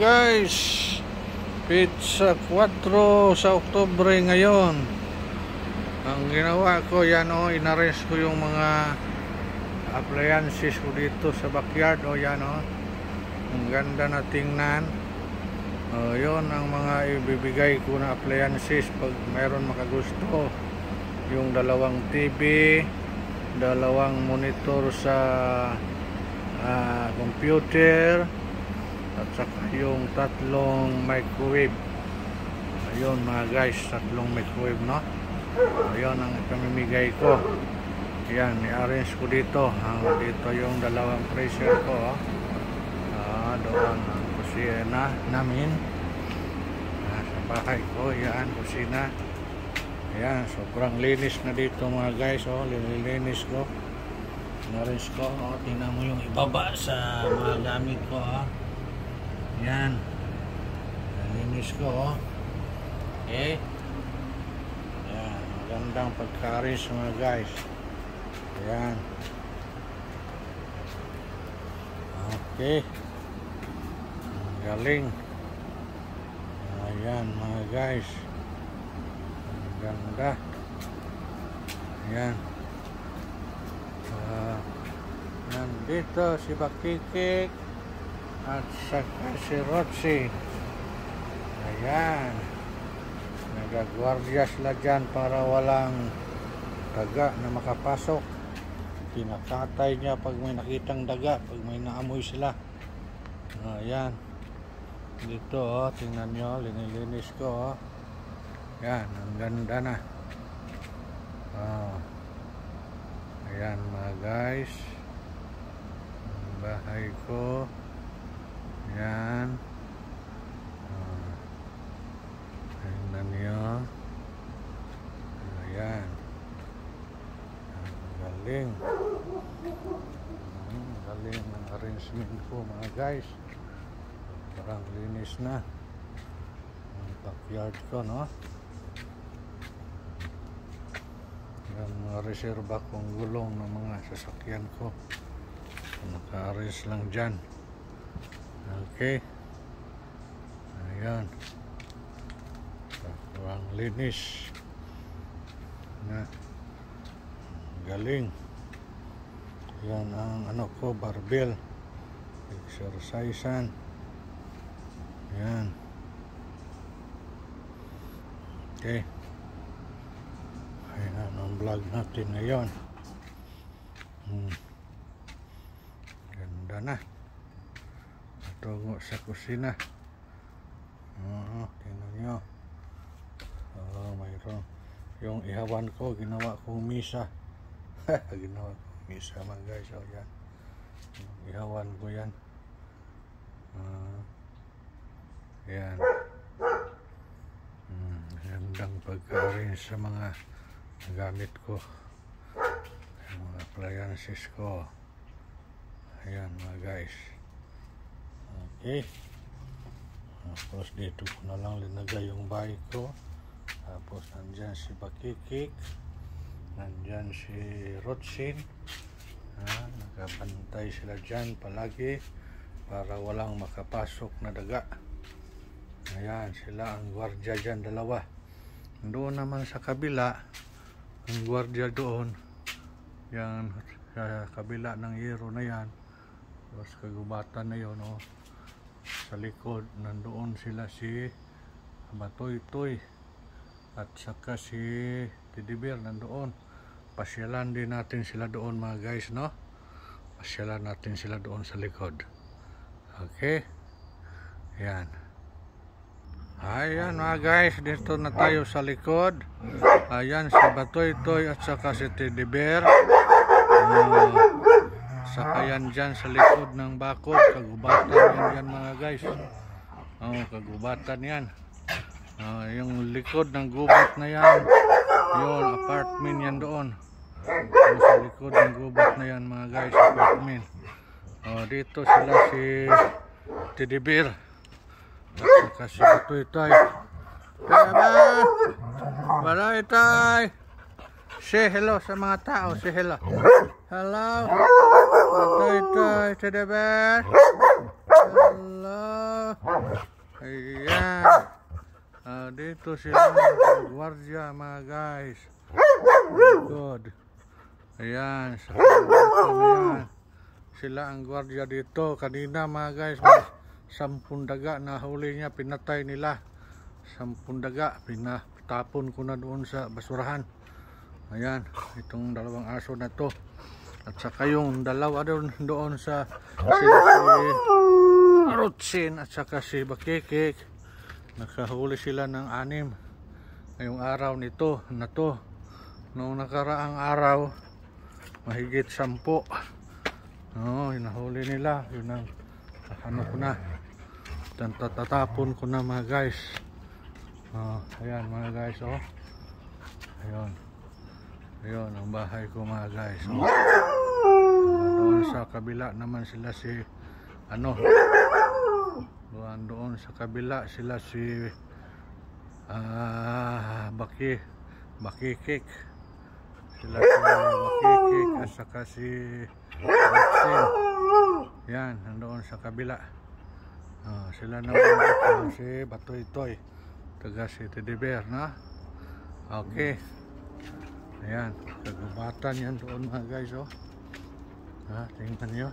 guys, pizza 4 sa Oktubre ngayon. Ang ginawa ko yan inaresto ko yung mga appliances ko dito sa backyard. Yan ang ganda na tingnan. Yun ang mga ibibigay ko na appliances pag mayroon makagusto. Yung dalawang TV, dalawang monitor sa computer, at saka yung tatlong microwave. Ayun mga guys, tatlong microwave, ayun ang pamimigay ko. Yan, i-arrange ko dito. Dito yung dalawang freezer ko. Doon ang kusina namin. Sa bahay ko, yan, kusina. Yan, sobrang linis na dito mga guys. Lilinis ko. Naris ko, tingnan mo yung ibaba sa mga gamit ko. Yan, nalinis ko. Okay, yan, magandang pagka-arrange mga guys. Yan, okay, galing. Ayan mga guys, ang ganda. Yan. Nandito si Bakikik at saka si Rotsi. Ayan, nagagwardya sila dyan para walang daga na makapasok. Pinakatay niya pag may nakitang daga, pag may naamoy sila. Ayan, dito tingnan nyo, linilinis ko. Ayan, ang ganda na. Ayan mga guys, ang bahay ko. Ayan, tingnan nyo. Ayan, ang galing. Galing ng arrangement ko mga guys. Parang linis na ang backyard ko, Yan, mga reserva kong gulong ng mga sasakyan ko. Naka-arrange lang dyan. Okay. Ayan. Parang linis na. Galing. Yan ang ko, barbell. Exercisean. Yan. Okay. Ayan ang vlog natin ngayon. Ganda na. Tungo sa kusina. Tingnan nyo. Mayroon. Yung ihawan ko, ginawa kong misa. Ginawa kong misa mga guys. Yan. Yung ihawan ko yan. Yan. Gandang pagka-arrange sa mga gamit ko, yung mga appliances ko. Ayan mga guys. Okay, tapos dito ko na lang linagay yung bahay ko. Tapos nandyan si Bakikik, nandyan si Rotsin. Nakabantay sila dyan palagi para walang makapasok na daga. Ayan, sila ang gwardiya dyan, dalawa. Doon naman sa kabila, ang gwardiya doon, yan, sa kabila ng hero na yan, tapos kagubatan na yun, sa likod, nandoon sila si Batoy-Toy at saka si Tidibir nandoon. Pasyalan din natin sila doon mga guys, pasyalan natin sila doon sa likod. Okay, yan. Ayan mga guys, dito na tayo sa likod. Ayan si Batoy-Toy at saka si Tidibir. Saka yan dyan sa likod ng bakod. Kagubatan yan mga guys. Kagubatan yan. Yung likod ng gubat na yan, yun, apartment yan doon. Sa likod ng gubat na yan mga guys, apartment. Dito sila si Tidibir at saka si Batoy-Toy. Batoy-Toy, say hello sa mga tao. Say hello. Hello Batoy-Toy, Tidibir. Hello. Ayan. Dito sila gwardiya mga guys. Good. Ayan. Ayan. Sila ang gwardiya dito. Kanina mga guys, may 10 daga na huli niya. Pinatay nila. 10 daga. Pinatapon ko na doon sa basurahan. Ayan. Itong dalawang aso na to. At saka yung dalawa doon sa si Rotsin at saka si Bakikik. Nakahuli sila ng 6 ngayong araw nito na to. Noong nakaraang araw mahigit 10. Hinahuli nila. Yun ang ano ko na, tatapon ko na mga guys. Ayan mga guys. Ayun ang bahay ko mga guys. Doon sa kabila naman sila si doon sa kabila sila si Bakikik. Sila si Bakikik at saka si Rotsin. Yan, nandoon sa kabila. Sila naman si Batoy-Toy, taga si Teddy Bear na. Okay. Ayan, kagubatan yan doon mga guys. Tingnan nyo.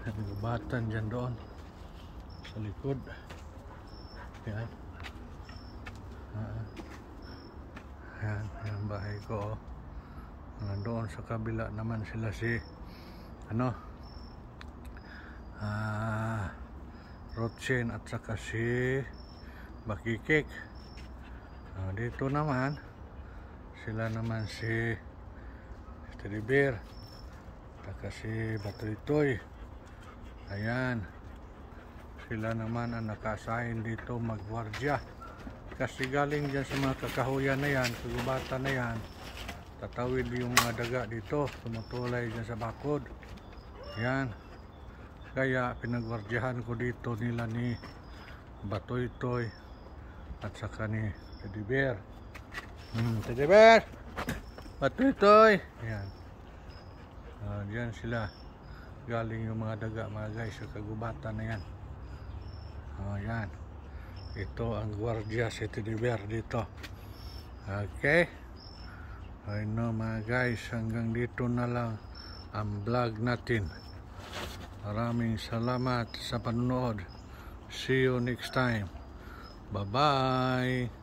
Kagubatan dyan doon sa likod. Ayan. Ayan, yung bahay ko. Doon sa kabila naman sila si Rotsin at saka si Bakikik. Dito naman sila naman si Teddy Bear at si Batoy-Toy. Ayan, sila naman ang naka-assign dito magwardya kasi galing dyan sa mga kakahuyan na yan, kagubatan na yan, tatawid yung mga daga dito, tumutulay dyan sa bakod. Ayan, kaya pinagwardyahan ko dito nila ni Batoy-Toy at saka ni Teddy Bear. Teddy Bear, Batoy-Toy. Ayan, dyan sila galing yung mga daga mga guys sa kagubatan na yan. Ayan, ito ang gwardiya si Teddy Bear dito. Okay, ayun mga guys, hanggang dito na lang ang vlog natin. Maraming salamat sa panonood. See you next time. Bye bye.